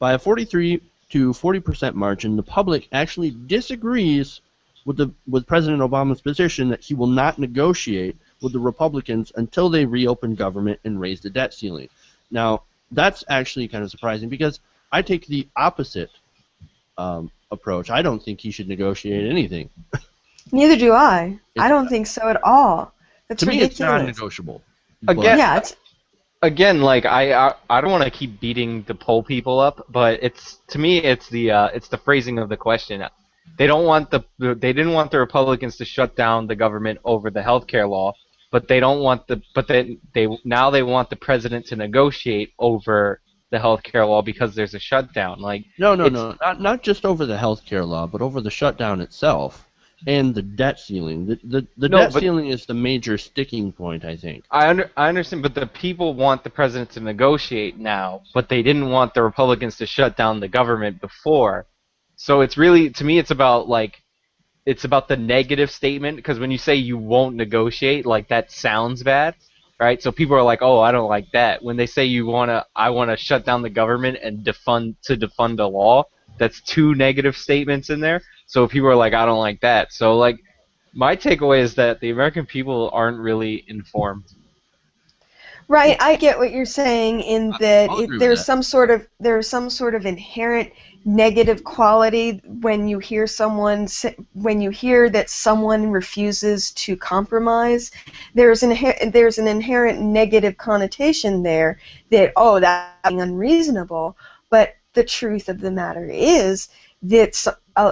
by a 43 to 40% margin, the public actually disagrees with President Obama's position that he will not negotiate with the Republicans until they reopen government and raise the debt ceiling. Now, that's actually kind of surprising because I take the opposite approach. I don't think he should negotiate anything. Neither do I. I don't think so at all. That's ridiculous. Me, it's non-negotiable. Again, like I don't want to keep beating the poll people up, but to me it's the phrasing of the question. They didn't want the Republicans to shut down the government over the healthcare law, but they want the president to negotiate over the healthcare law because there's a shutdown. Like no, not just over the healthcare law, but over the shutdown itself and the debt ceiling. The debt ceiling is the major sticking point, I think. I understand, but the people want the president to negotiate now, but they didn't want the Republicans to shut down the government before. So it's really, to me, it's about the negative statement, because when you say you won't negotiate, like that sounds bad. Right, so people are like, "Oh, I don't like that." When they say I want to shut down the government and defund a law, that's two negative statements in there. So people are like, "I don't like that." So like, my takeaway is that the American people aren't really informed. Right, I get what you're saying in that there's some sort of inherent negative quality when you hear that someone refuses to compromise. There's an inherent negative connotation there that that's unreasonable. But the truth of the matter is that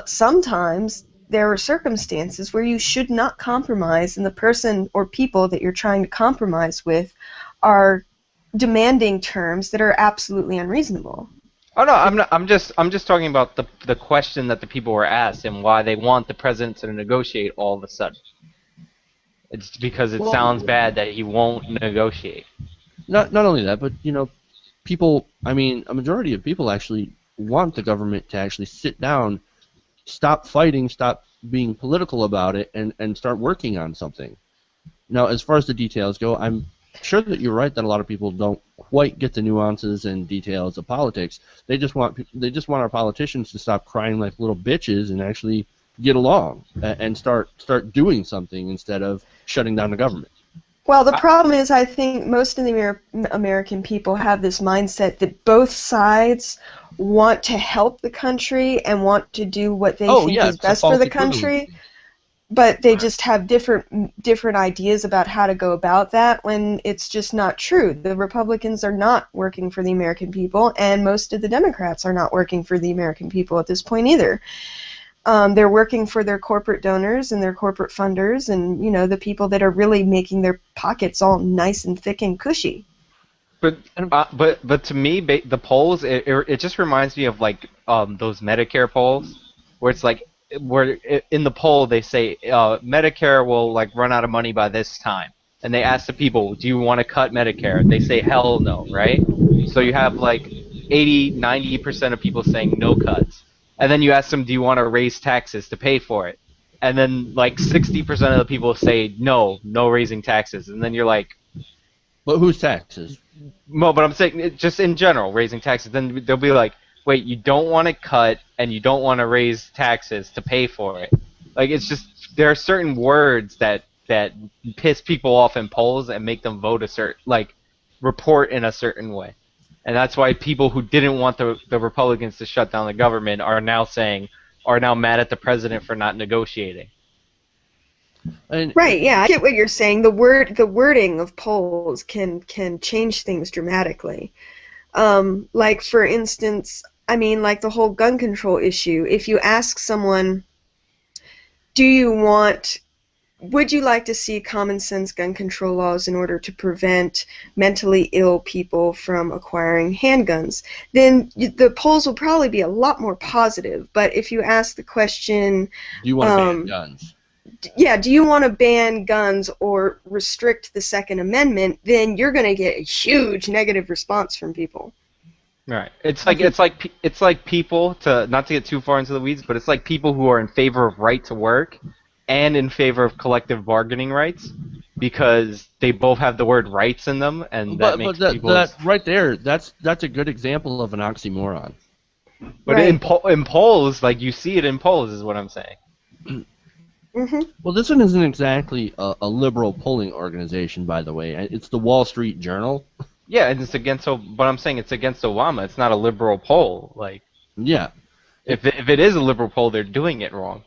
sometimes there are circumstances where you should not compromise, and the person or people that you're trying to compromise with are demanding terms that are absolutely unreasonable. Oh no, I'm just talking about the question that the people were asked and why they want the president to negotiate all of a sudden. It's because it sounds bad that he won't negotiate. Not only that, but people. I mean, a majority of people actually want the government to actually sit down, stop fighting, stop being political about it, and start working on something. Now, as far as the details go, I'm sure that you're right that a lot of people don't quite get the nuances and details of politics. They just want our politicians to stop crying like little bitches and actually get along and start doing something instead of shutting down the government. Well, the problem is I think most of the American people have this mindset that both sides want to help the country and want to do what they think is best for the country. But they just have different ideas about how to go about that when it's just not true. The Republicans are not working for the American people, and most of the Democrats are not working for the American people at this point either. They're working for their corporate donors and their corporate funders and, the people that are really making their pockets all nice and thick and cushy. But to me, the polls, it just reminds me of like those Medicare polls where it's like, where in the poll they say Medicare will like run out of money by this time, and they ask the people, do you want to cut Medicare? They say hell no, right? So you have like 80-90% of people saying no cuts, and then you ask them, do you want to raise taxes to pay for it? And then like 60% of the people say no raising taxes, and then you're like, but whose taxes? No, but I'm saying just in general raising taxes. Then they'll be like, wait, you don't want to cut and you don't want to raise taxes to pay for it. Like, it's just, there are certain words that piss people off in polls and make them vote report in a certain way. And that's why people who didn't want the Republicans to shut down the government are now mad at the president for not negotiating. Right, yeah, I get what you're saying. The wording of polls can change things dramatically. Like, for instance, I mean, like the whole gun control issue. If you ask someone, would you like to see common sense gun control laws in order to prevent mentally ill people from acquiring handguns, then the polls will probably be a lot more positive. But if you ask the question, do you want to ban guns? Yeah, do you want to ban guns or restrict the Second Amendment? Then you're going to get a huge negative response from people. Right. It's like people, to not to get too far into the weeds, but it's like people who are in favor of right to work and in favor of collective bargaining rights, because they both have the word rights in them, and that makes people. That right there, that's a good example of an oxymoron. But Right. in polls, like you see it in polls, is what I'm saying. Well, this one isn't exactly a liberal polling organization, by the way. It's the Wall Street Journal. Yeah, and it's against. But I'm saying it's against Obama. It's not a liberal poll. Like, Yeah. if it is a liberal poll, they're doing it wrong.